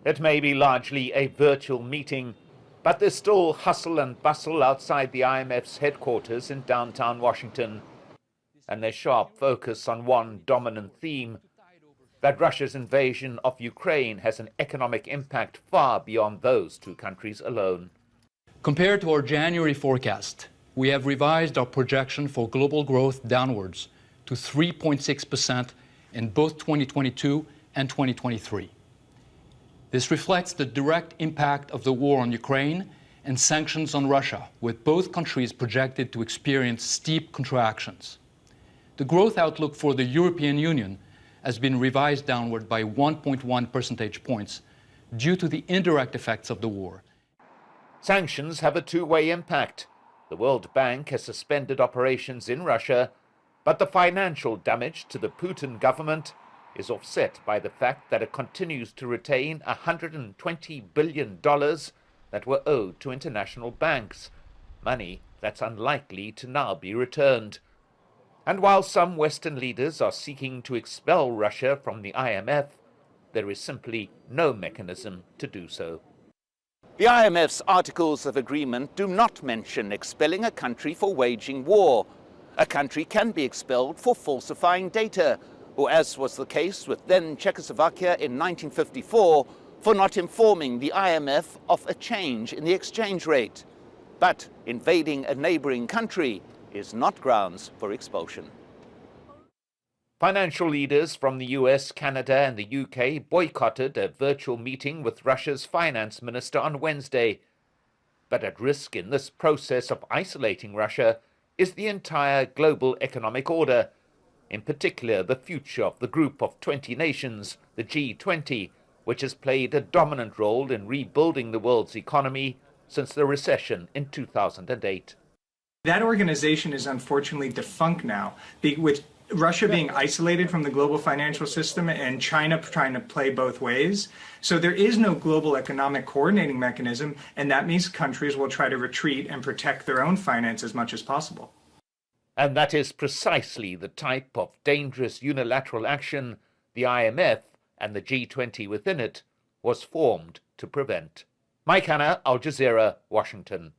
It may be largely a virtual meeting, but there's still hustle and bustle outside the IMF's headquarters in downtown Washington, and their sharp focus on one dominant theme, that Russia's invasion of Ukraine has an economic impact far beyond those two countries alone. Compared to our January forecast, we have revised our projection for global growth downwards to 3.6% in both 2022 and 2023. This reflects the direct impact of the war on Ukraine and sanctions on Russia, with both countries projected to experience steep contractions. The growth outlook for the European Union has been revised downward by 1.1 percentage points due to the indirect effects of the war. Sanctions have a two-way impact. The World Bank has suspended operations in Russia, but the financial damage to the Putin government is offset by the fact that it continues to retain $120 billion that were owed to international banks, money that's unlikely to now be returned. And while some Western leaders are seeking to expel Russia from the IMF, there is simply no mechanism to do so. The IMF's Articles of Agreement do not mention expelling a country for waging war. A country can be expelled for falsifying data, or as was the case with then Czechoslovakia in 1954, for not informing the IMF of a change in the exchange rate. But invading a neighboring country is not grounds for expulsion. Financial leaders from the US, Canada and the UK boycotted a virtual meeting with Russia's finance minister on Wednesday. But at risk in this process of isolating Russia is the entire global economic order, in particular the future of the group of 20 nations, the G20, which has played a dominant role in rebuilding the world's economy since the recession in 2008. That organization is unfortunately defunct now, with Russia being isolated from the global financial system and China trying to play both ways. So there is no global economic coordinating mechanism, and that means countries will try to retreat and protect their own finance as much as possible. And that is precisely the type of dangerous unilateral action the IMF and the G20 within it was formed to prevent. Mike Hanna, Al Jazeera, Washington.